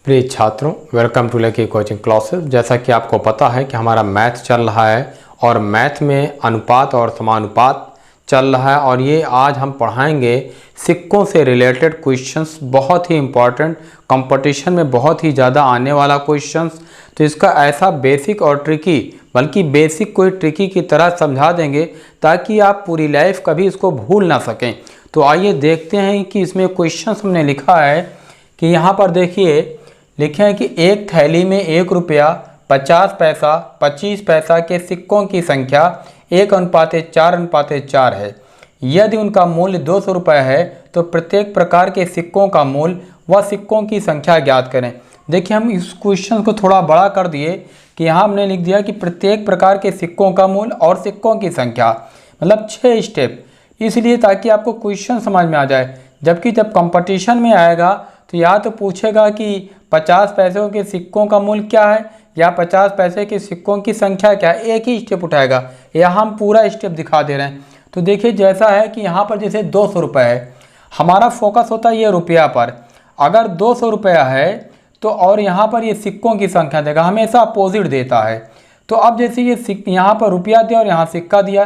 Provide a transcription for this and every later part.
प्रिय छात्रों, welcome to lucky coaching classes. जैसा कि आपको पता है कि हमारा मैथ चल रहा है और मैथ में अनुपात और समानुपात चल रहा है और ये आज हम पढ़ाएंगे सिक्कों से रिलेटेड क्वेश्चंस। बहुत ही इम्पॉर्टेंट, कंपटीशन में बहुत ही ज़्यादा आने वाला क्वेश्चंस। तो इसका ऐसा बेसिक और ट्रिकी, बल्कि बेसिक कोई ट्रिकी की तरह समझा देंगे ताकि आप पूरी लाइफ कभी इसको भूल ना सकें। तो आइए देखते हैं कि इसमें क्वेश्चंस हमने लिखा है कि यहाँ पर देखिए लिखे हैं कि एक थैली में 1 रुपया 50 पैसा 25 पैसा के सिक्कों की संख्या 1:4:4 है। यदि उनका मूल्य 200 रुपये है तो प्रत्येक प्रकार के सिक्कों का मूल्य व सिक्कों की संख्या ज्ञात करें। देखिए हम इस क्वेश्चन को थोड़ा बड़ा कर दिए कि यहाँ हमने लिख दिया कि प्रत्येक प्रकार के सिक्कों का मूल्य और सिक्कों की संख्या, मतलब 6 स्टेप, इसलिए ताकि आपको क्वेश्चन समझ में आ जाए। जबकि जब कंपटीशन में आएगा तो या तो पूछेगा कि 50 पैसों के सिक्कों का मूल्य क्या है या 50 पैसे के सिक्कों की संख्या क्या है, एक ही स्टेप उठाएगा। यहाँ हम पूरा स्टेप दिखा दे रहे हैं। तो देखिए जैसा है कि यहाँ पर जैसे 200 रुपये है, हमारा फोकस होता है ये रुपया पर। अगर 200 रुपया है तो और यहाँ पर ये सिक्कों की संख्या देगा, हमेशा अपोजिट देता है। तो अब जैसे ये यहाँ पर रुपया दिया और यहाँ सिक्का दिया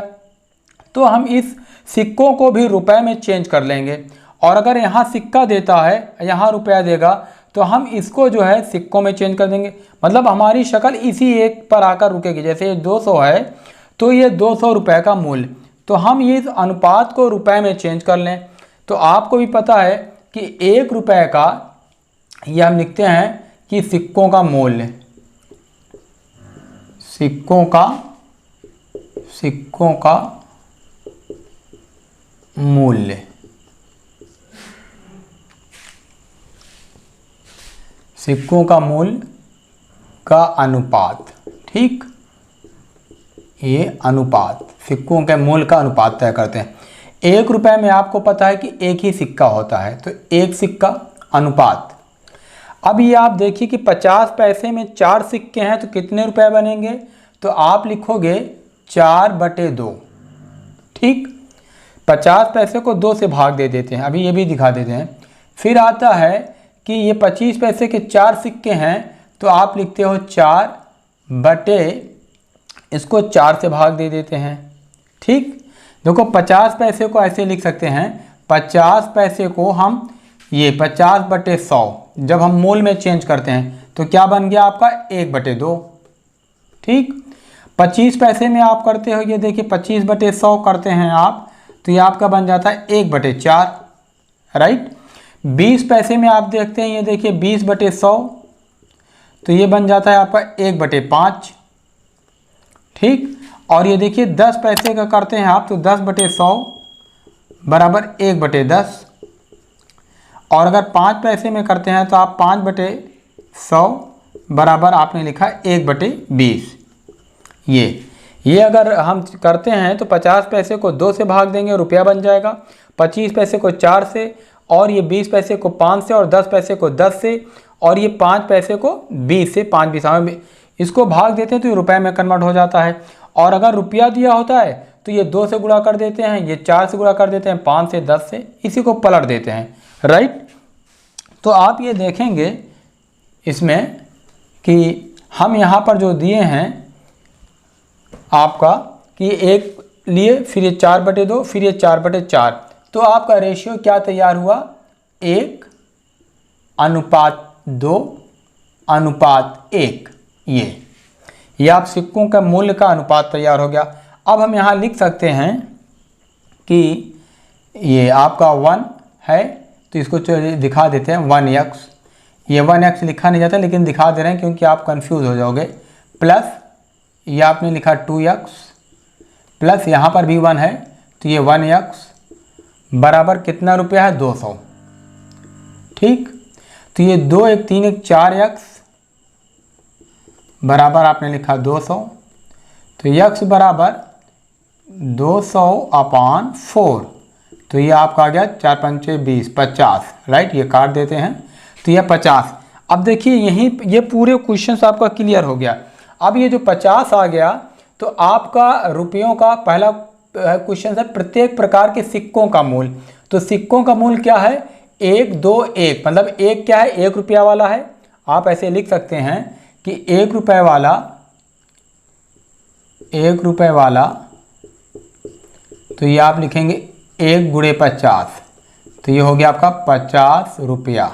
तो हम इस सिक्कों को भी रुपए में चेंज कर लेंगे। और अगर यहाँ सिक्का देता है, यहाँ रुपया देगा, तो हम इसको जो है सिक्कों में चेंज कर देंगे। मतलब हमारी शक्ल इसी एक पर आकर रुकेगी। जैसे ये 200 है तो ये 200 रुपये का मूल्य, तो हम ये अनुपात को रुपए में चेंज कर लें। तो आपको भी पता है कि 1 रुपये का ये हम लिखते हैं कि सिक्कों का मूल्य, सिक्कों का मूल्य, सिक्कों का मूल्य का अनुपात। ठीक, ये अनुपात, सिक्कों के मूल्य का अनुपात तय करते हैं। 1 रुपये में आपको पता है कि एक ही सिक्का होता है, तो एक सिक्का अनुपात। अब ये आप देखिए कि 50 पैसे में 4 सिक्के हैं तो कितने रुपए बनेंगे, तो आप लिखोगे 4/2। ठीक, 50 पैसे को 2 से भाग दे देते हैं, अभी ये भी दिखा देते हैं। फिर आता है कि ये 25 पैसे के 4 सिक्के हैं तो आप लिखते हो 4/, इसको 4 से भाग दे देते हैं। ठीक, देखो 50 पैसे को ऐसे लिख सकते हैं, 50 पैसे को हम ये 50/100 जब हम मूल में चेंज करते हैं तो क्या बन गया आपका 1/2। ठीक, 25 पैसे में आप करते हो, ये देखिए 25/100 करते हैं आप, तो ये आपका बन जाता है 1/4। राइट, 20 पैसे में आप देखते हैं, ये देखिए 20/100, तो ये बन जाता है आपका 1/5। ठीक, और ये देखिए 10 पैसे का करते हैं आप तो 10/100 बराबर 1/10। और अगर 5 पैसे में करते हैं तो आप 5/100 बराबर आपने लिखा 1/20। ये अगर हम करते हैं तो 50 पैसे को 2 से भाग देंगे, रुपया बन जाएगा। 25 पैसे को 4 से, और ये 20 पैसे को 5 से, और 10 पैसे को 10 से, और ये 5 पैसे को 20 से, 5 बीसा में इसको भाग देते हैं तो ये रुपए में कन्वर्ट हो जाता है। और अगर रुपया दिया होता है तो ये 2 से गुणा कर देते हैं, ये 4 से गुणा कर देते हैं, 5 से, 10 से, इसी को पलट देते हैं। राइट, तो आप ये देखेंगे इसमें कि हम यहाँ पर जो दिए हैं आपका कि एक लिए, फिर ये 4/2, फिर ये 4/4, तो आपका रेशियो क्या तैयार हुआ, 1:2:1। ये आप सिक्कों का मूल्य का अनुपात तैयार हो गया। अब हम यहाँ लिख सकते हैं कि ये आपका 1 है तो इसको दिखा देते हैं 1x। ये 1x लिखा नहीं जाता लेकिन दिखा दे रहे हैं क्योंकि आप कंफ्यूज हो जाओगे। प्लस ये आपने लिखा 2x, प्लस यहाँ पर भी 1 है तो ये 1x बराबर कितना रुपया है, 200। ठीक, तो ये 2 1 3 1 4x बराबर आपने लिखा 200, तो x बराबर 200/4, तो ये आपका आ गया 4 5 20, 50। राइट, ये काट देते हैं तो ये 50। अब देखिए यहीं ये पूरे क्वेश्चन आपका क्लियर हो गया। अब ये जो 50 आ गया तो आपका रुपयों का पहला क्वेश्चन है प्रत्येक प्रकार के सिक्कों का मूल्य। तो सिक्कों का मूल्य क्या है, 1 2 1, मतलब एक क्या है, 1 रुपया वाला है, आप ऐसे लिख सकते हैं कि 1 रुपये वाला तो ये आप लिखेंगे 1 गुणे 50, तो ये हो गया आपका 50 रुपया।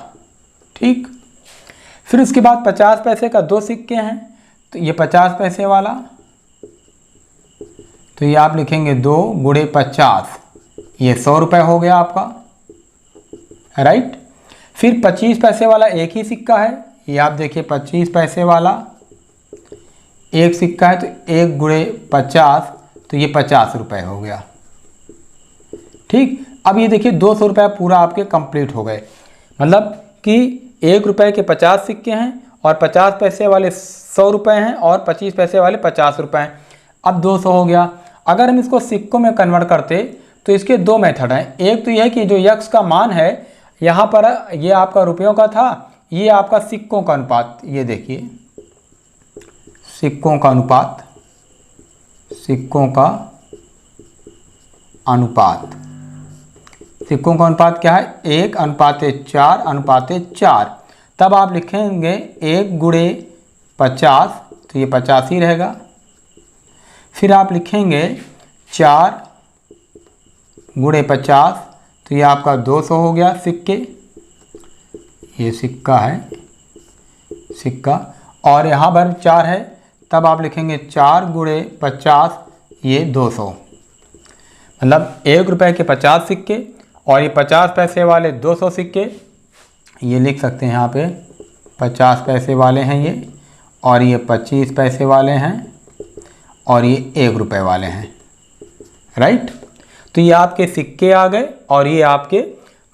ठीक, फिर उसके बाद 50 पैसे का 2 सिक्के हैं, तो ये 50 पैसे वाला, तो ये आप लिखेंगे 2 गुणे 50, ये 100 रुपये हो गया आपका, राइट। फिर 25 पैसे वाला एक ही सिक्का है, ये आप देखिए 25 पैसे वाला एक सिक्का है, तो 1 गुणे 50, तो ये 50 रुपये हो गया। ठीक, अब ये देखिए 200 रुपये पूरा आपके कंप्लीट हो गए, मतलब कि 1 रुपये के 50 सिक्के हैं और 50 पैसे वाले 100 रुपये हैं और 25 पैसे वाले 50 रुपये हैं। अब 200 हो गया। अगर हम इसको सिक्कों में कन्वर्ट करते तो इसके 2 मेथड हैं। एक तो यह है कि जो यक्स का मान है यहाँ पर, ये आपका रुपयों का था, ये आपका सिक्कों का अनुपात, ये देखिए सिक्कों का अनुपात, सिक्कों का अनुपात, सिक्कों का अनुपात क्या है, 1:4:4। तब आप लिखेंगे 1 गुणे 50, तो ये 50 ही रहेगा। फिर आप लिखेंगे 4 गुणे 50, तो ये आपका 200 हो गया सिक्के, ये सिक्का है, सिक्का, और यहाँ पर 4 है, तब आप लिखेंगे 4 गुणे 50, ये 200, मतलब 1 रुपये के 50 सिक्के और ये 50 पैसे वाले 200 सिक्के, ये लिख सकते हैं यहाँ पे 50 पैसे वाले हैं ये, और ये 25 पैसे वाले हैं, और ये 1 रुपये वाले हैं, राइट। तो ये आपके सिक्के आ गए और ये आपके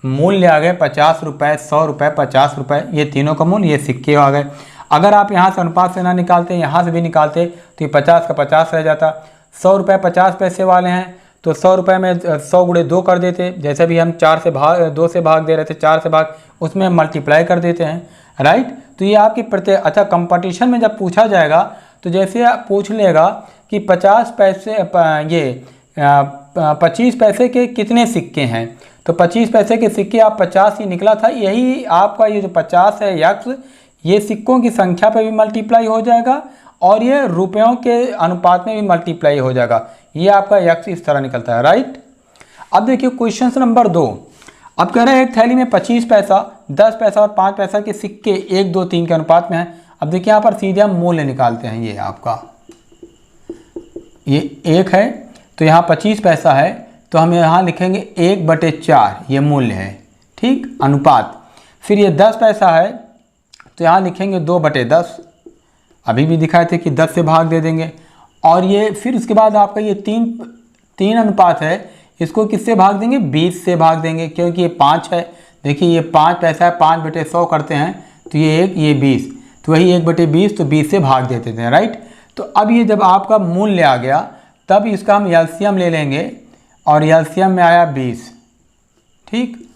मूल्य आ गए 50 रुपये, 100 रुपये, 50 रुपये, ये तीनों का मूल्य, ये सिक्के आ गए। अगर आप यहाँ से अनुपात से ना निकालते, यहाँ से भी निकालते, तो ये 50 का 50 रह जाता। 100 रुपये 50 पैसे वाले हैं, तो 100 रुपये में 100 गुणे 2 कर देते, जैसे भी हम 2 से भाग दे रहे थे, 4 से भाग, उसमें मल्टीप्लाई कर देते हैं, राइट। तो ये आपकी अच्छा, कंपटीशन में जब पूछा जाएगा तो जैसे आप पूछ लेगा कि 50 पैसे ये 25 पैसे के कितने सिक्के हैं, तो 25 पैसे के सिक्के आप 50 ही निकला था, यही आपका ये जो 50 है यक्स, ये सिक्कों की संख्या पे भी मल्टीप्लाई हो जाएगा और ये रुपयों के अनुपात में भी मल्टीप्लाई हो जाएगा। ये आपका यक्स इस तरह निकलता है, राइट। अब देखिए क्वेश्चन नंबर 2। अब कह रहे हैं एक थैली में 25 पैसा, 10 पैसा और 5 पैसा के सिक्के 1, 2, 3 के अनुपात में हैं। अब देखिए यहाँ पर सीधे हम मूल्य निकालते हैं। ये आपका ये 1 है, तो यहाँ 25 पैसा है, तो हम यहाँ लिखेंगे 1/4, ये मूल्य है, ठीक, अनुपात। फिर ये 10 पैसा है, तो यहाँ लिखेंगे 2/10, अभी भी दिखाए थे कि 10 से भाग दे देंगे। और ये फिर उसके बाद आपका ये 3 अनुपात है, इसको किससे भाग देंगे, 20 से भाग देंगे, क्योंकि ये 5 है। देखिए ये 5 पैसा है, 5/100 करते हैं, तो ये 1, ये 20, तो वही 1/20, तो 20 से भाग देते थे, राइट। तो अब ये जब आपका मूल्य आ गया, तब इसका हम एलसीएम ले लेंगे, और एलसीएम में आया 20, ठीक,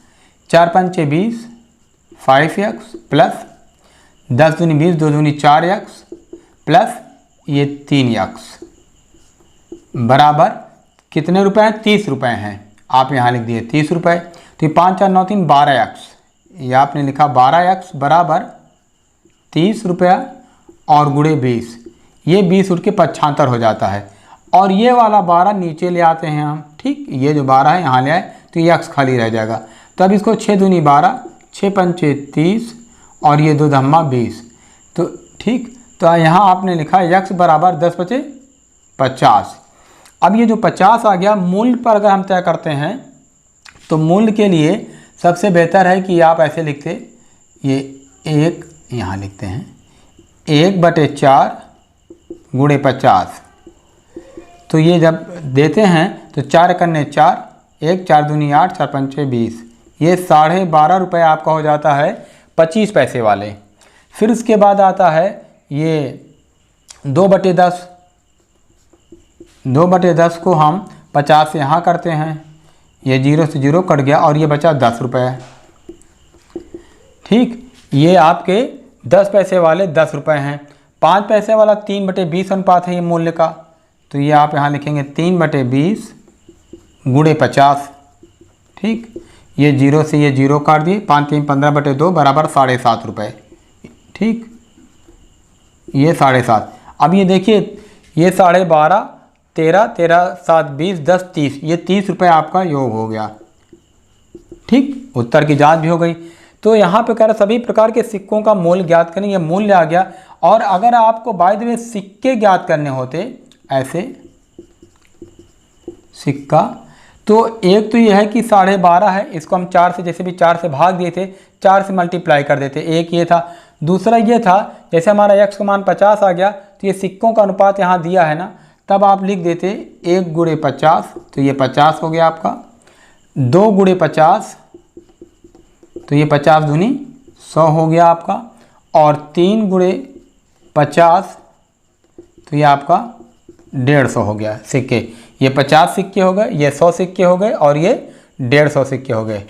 4 पंचे 20, 5x प्लस 10 दूनी 20, 2 दूनी 4x प्लस ये 3x बराबर कितने रुपए हैं, 30 रुपये हैं। आप यहाँ लिख दिए 30 रुपये, तो ये 5, 4, 9, 3 12x, ये आपने लिखा 12x बराबर 30 रुपया और गुणे 20, ये 20 उठ के 75 हो जाता है। और ये वाला 12 नीचे ले आते हैं हम, ठीक, ये जो 12 है यहाँ ले आए, तो ये x खाली रह जाएगा। तब इसको 6 दूनी 12, 6 पंचे 30 और ये 2 धम्मा 20, तो ठीक, तो यहाँ आपने लिखा x बराबर 10/50। अब ये जो 50 आ गया, मूल्य पर अगर हम तय करते हैं तो मूल्य के लिए सबसे बेहतर है कि आप ऐसे लिखते, ये 1 यहाँ लिखते हैं 1/4 गुणे 50, तो ये जब देते हैं तो 4 करने 4, 1 4 दूनी 8, 4 पंचे 20, ये 12.5 रुपये आपका हो जाता है 25 पैसे वाले। फिर उसके बाद आता है ये 2/10, 2/10 को हम 50 से यहाँ करते हैं, ये 0 से 0 कट गया और ये बचा 10 रुपये, ठीक। ये आपके 10 पैसे वाले 10 रुपये हैं। 5 पैसे वाला 3/20 अनुपात है ये मूल्य का, तो ये आप यहाँ लिखेंगे 3/20 गुणे 50, ठीक। ये 0 से ये 0 काट दिए, 5 3 15/2 बराबर 7.5 रुपये, ठीक, ये 7.5। अब ये देखिए, ये 12.5, 13, 13, 7, 20, 10, 30, ये 30 रुपये आपका योग हो गया। ठीक, उत्तर की जांच भी हो गई। तो यहाँ पे कह रहा सभी प्रकार के सिक्कों का मूल्य ज्ञात करें, ये मूल्य आ गया। और अगर आपको बाय द वे सिक्के ज्ञात करने होते ऐसे सिक्का, तो एक तो ये है कि 12.5 है, इसको हम 4 से, जैसे भी 4 से भाग दिए थे, 4 से मल्टीप्लाई कर देते, एक ये था। दूसरा ये था, जैसे हमारा x का मान 50 आ गया, तो ये सिक्कों का अनुपात यहाँ दिया है ना, तब आप लिख देते 1 गुणे 50, तो ये 50 हो गया आपका। 2 गुणे 50, तो ये 50 दूनी 100 हो गया आपका। और 3 गुणे 50, तो ये आपका 150 हो गया सिक्के। ये 50 सिक्के हो गए, ये 100 सिक्के हो गए, और ये 150 सिक्के हो गए,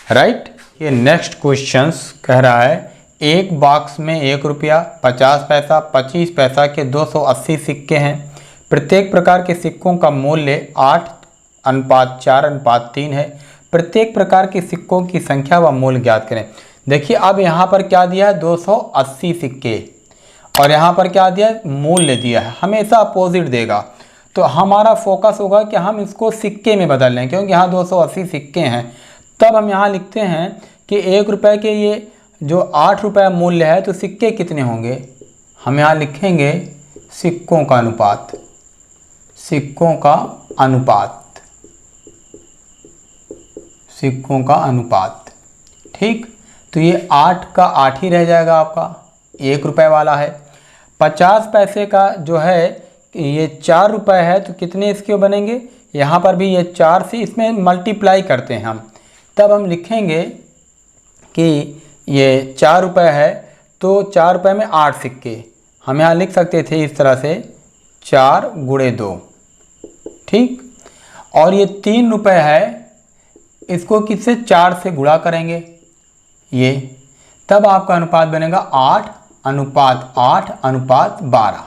राइट। ये नेक्स्ट क्वेश्चंस कह रहा है, एक बॉक्स में 1 रुपया, 50 पैसा, 25 पैसा के 280 सिक्के हैं। प्रत्येक प्रकार के सिक्कों का मूल्य 8:4:3 है। प्रत्येक प्रकार के सिक्कों की संख्या व मूल्य ज्ञात करें। देखिए अब यहाँ पर क्या दिया है, 280 सिक्के, और यहाँ पर क्या दिया है, मूल्य दिया है। हमेशा अपोजिट देगा, तो हमारा फोकस होगा कि हम इसको सिक्के में बदल लें, क्योंकि यहाँ 280 सिक्के हैं। तब हम यहाँ लिखते हैं कि 1 रुपये के ये जो 8 रुपये मूल्य है, तो सिक्के कितने होंगे। हम यहाँ लिखेंगे सिक्कों का अनुपात, सिक्कों का अनुपात, सिक्कों का अनुपात। ठीक, तो ये 8 का 8 ही रह जाएगा आपका, 1 रुपये वाला है। 50 पैसे का जो है ये 4 रुपये है, तो कितने इसके बनेंगे, यहाँ पर भी ये 4 से इसमें मल्टीप्लाई करते हैं हम, तब हम लिखेंगे कि ये 4 रुपये है, तो 4 रुपये में 8 सिक्के। हम यहाँ लिख सकते थे इस तरह से 4 गुणे 2, ठीक। और ये 3 रुपये है, इसको किससे, 4 से गुणा करेंगे ये, तब आपका अनुपात बनेगा 8:8:12।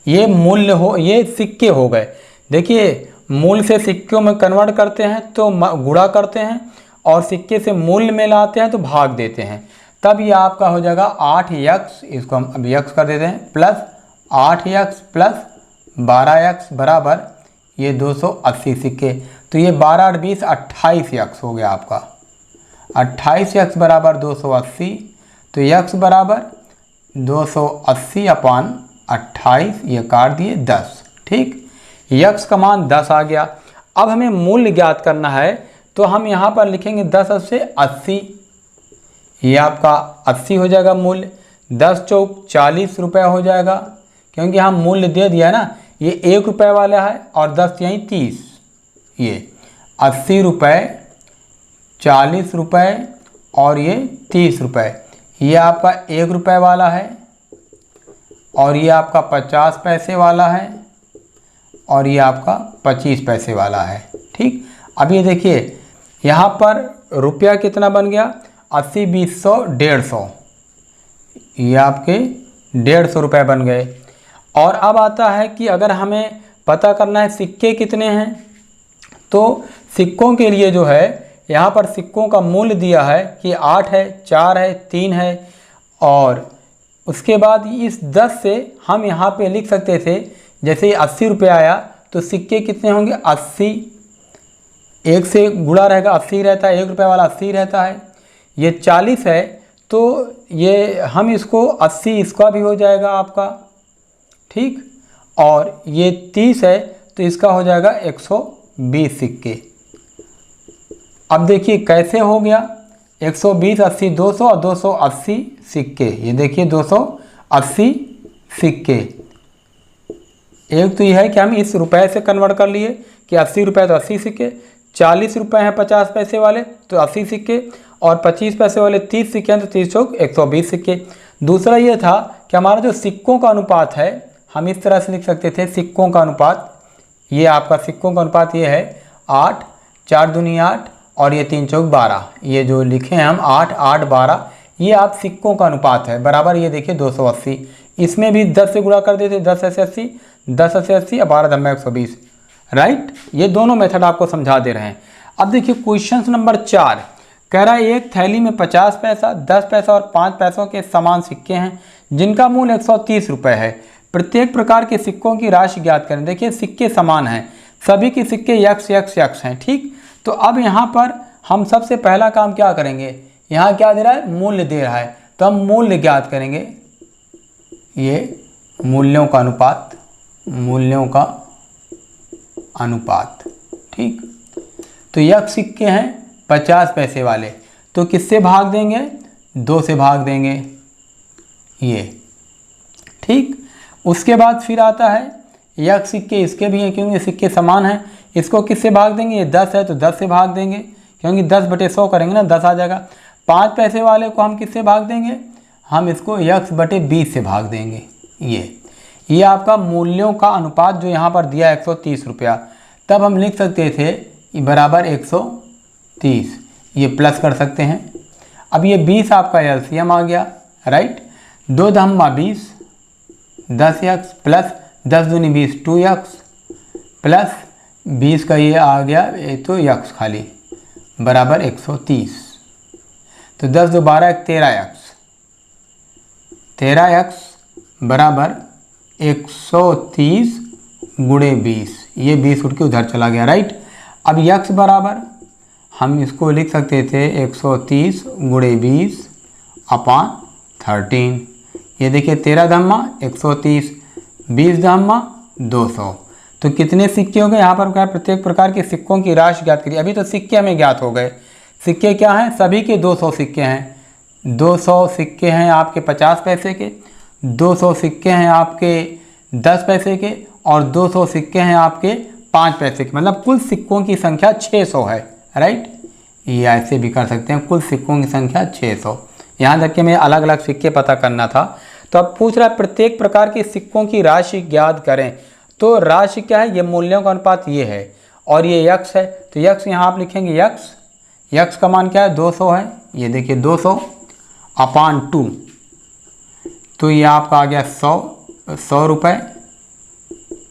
ये मूल्य हो, ये सिक्के हो गए। देखिए मूल्य से सिक्कों में कन्वर्ट करते हैं तो गुणा करते हैं, और सिक्के से मूल्य में लाते हैं तो भाग देते हैं, तब ये आपका हो जाएगा 8x, इसको हम अब x कर देते हैं, प्लस 8x प्लस 12x बराबर ये 280 सिक्के। तो ये 12 8 20 28x हो गया आपका। 28x बराबर 280, तो x बराबर 280/28, ये काट दिए 10। ठीक, x का मान 10 आ गया। अब हमें मूल्य ज्ञात करना है, तो हम यहाँ पर लिखेंगे 10 से 80, ये आपका 80 हो जाएगा मूल्य। 10 चौक 40 रुपये हो जाएगा, क्योंकि हम मूल्य दे दिया है ना, ये 1 रुपये वाला है, और 10 यहीं 30, ये 80 रुपये, 40 रुपये, और ये 30 रुपये। ये आपका 1 रुपये वाला है, और ये आपका 50 पैसे वाला है, और ये आपका 25 पैसे वाला है। ठीक, अब ये देखिए यहाँ पर रुपया कितना बन गया, 80 20 100 150, ये आपके 150 रुपये बन गए। और अब आता है कि अगर हमें पता करना है सिक्के कितने हैं, तो सिक्कों के लिए जो है यहाँ पर सिक्कों का मूल्य दिया है कि 8 है, 4 है, 3 है, और उसके बाद इस 10 से हम यहाँ पे लिख सकते थे, जैसे ही 80 रुपये आया तो सिक्के कितने होंगे, 80, 1 से गुणा रहेगा, 80 रहता है, 1 रुपये वाला 80 रहता है। ये 40 है, तो ये हम इसको 80 इसका भी हो जाएगा आपका, ठीक। और ये 30 है, तो इसका हो जाएगा 120 सिक्के। अब देखिए कैसे हो गया, 120 80 200 और 280 सिक्के। ये देखिए 280 सिक्के। एक तो यह है कि हम इस रुपए से कन्वर्ट कर लिए कि 80 रुपये तो 80 सिक्के, 40 रुपये हैं 50 पैसे वाले तो 80 सिक्के, और 25 पैसे वाले 30 सिक्के हैं तो 30 चौक 120 सिक्के। दूसरा ये था कि हमारा जो सिक्कों का अनुपात है, हम इस तरह से लिख सकते थे सिक्कों का अनुपात, ये आपका सिक्कों का अनुपात ये है 8, 4 दूनी 8, और ये 3 चौक 12, ये जो लिखे हैं हम 8 8 12, ये आप सिक्कों का अनुपात है बराबर। ये देखिए 280, इसमें भी 10 से गुणा कर देते, 10 ऐसे 80, 10 ऐसे 80 और 12 धम्मा 120, राइट। ये दोनों मेथड आपको समझा दे रहे हैं। अब देखिए क्वेश्चन नंबर 4, कह रहा है एक थैली में 50 पैसा, 10 पैसा और 5 पैसों के समान सिक्के हैं जिनका मूल्य 130 रुपये है। प्रत्येक प्रकार के सिक्कों की राशि ज्ञात करें। देखिए सिक्के समान हैं, सभी के सिक्के यक्स यक्स यक्स हैं, ठीक। तो अब यहाँ पर हम सबसे पहला काम क्या करेंगे, यहाँ क्या दे रहा है, मूल्य दे रहा है, तो हम मूल्य ज्ञात करेंगे। ये मूल्यों का अनुपात, मूल्यों का अनुपात, ठीक। तो यक्स सिक्के हैं 50 पैसे वाले, तो किससे भाग देंगे, 2 से भाग देंगे, ये, ठीक। उसके बाद फिर आता है यक्स सिक्के, इसके भी हैं क्योंकि सिक्के समान हैं, इसको किससे भाग देंगे, ये 10 है तो 10 से भाग देंगे क्योंकि 10/100 करेंगे ना, 10 आ जाएगा। 5 पैसे वाले को हम किससे भाग देंगे, हम इसको x/20 से भाग देंगे। ये आपका मूल्यों का अनुपात जो यहाँ पर दिया 130 रुपया, तब हम लिख सकते थे बराबर 130, ये प्लस कर सकते हैं। अब ये 20 आपका एलसीएम आ गया, राइट। 2 × 20 10x प्लस 10 दूनी 20 2x प्लस 20 का ये आ गया, ये तो x खाली बराबर 130। तो 10 2 12 13x बराबर 130 × 20, ये 20 उठ के उधर चला गया, राइट। अब x बराबर हम इसको लिख सकते थे 130 × 20 अपान 13। ये देखिए 13 धम्मा 130, 20 धम्मा 200, तो कितने सिक्के हो गए यहाँ पर, क्या प्रत्येक प्रकार के सिक्कों की राशि ज्ञात करिए। अभी तो सिक्के हमें ज्ञात हो गए, सिक्के क्या हैं, सभी के 200 सिक्के हैं। 200 सिक्के हैं आपके 50 पैसे के, 200 सिक्के हैं आपके 10 पैसे के और 200 सिक्के हैं आपके 5 पैसे के, मतलब कुल सिक्कों की संख्या 600 है, राइट। ये ऐसे भी कर सकते हैं, कुल सिक्कों की संख्या 600। यहाँ तक कि मैं अलग अलग सिक्के पता करना था। तो अब पूछ रहा है प्रत्येक प्रकार के सिक्कों की राशि ज्ञात करें। तो राशि क्या है, ये मूल्यों का अनुपात ये है और ये यक्स है, तो यक्स यहाँ आप लिखेंगे यक्स, यक्स का मान क्या है 200 है, ये देखिए 200 अपान 2, तो ये आपका आ गया 100 रुपये,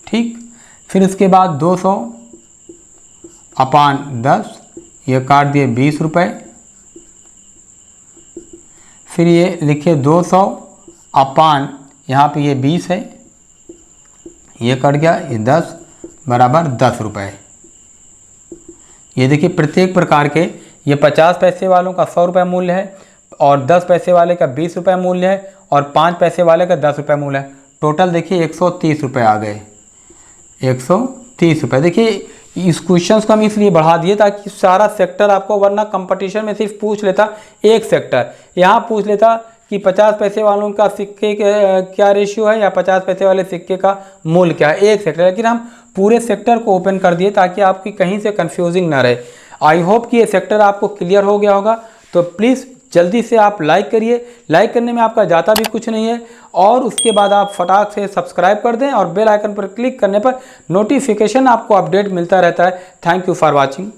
ठीक। फिर इसके बाद 200 अपान 10, ये काट दिए 20 रुपये। फिर ये लिखिए 200 अपान यहाँ पे ये 20 है, ये कट गया, ये 10 बराबर 10 रुपये। ये देखिए प्रत्येक प्रकार के, ये 50 पैसे वालों का 100 रुपये मूल्य है और 10 पैसे वाले का 20 रुपये मूल्य है और 5 पैसे वाले का 10 रुपये मूल्य है। टोटल देखिए 130 रुपये आ गए, 130 रुपये। देखिए इस क्वेश्चंस को हम इसलिए बढ़ा दिए ताकि सारा सेक्टर आपको, वरना कंपटीशन में सिर्फ पूछ लेता एक सेक्टर, यहाँ पूछ लेता कि 50 पैसे वालों का सिक्के क्या रेशियो है या 50 पैसे वाले सिक्के का मूल्य क्या है, एक सेक्टर। लेकिन हम पूरे सेक्टर को ओपन कर दिए ताकि आपकी कहीं से कंफ्यूजिंग ना रहे। आई होप कि ये सेक्टर आपको क्लियर हो गया होगा। तो प्लीज़ जल्दी से आप लाइक करिए, लाइक करने में आपका जाता भी कुछ नहीं है, और उसके बाद आप फटाक से सब्सक्राइब कर दें और बेल आइकन पर क्लिक करने पर नोटिफिकेशन आपको अपडेट मिलता रहता है। Thank you for watching.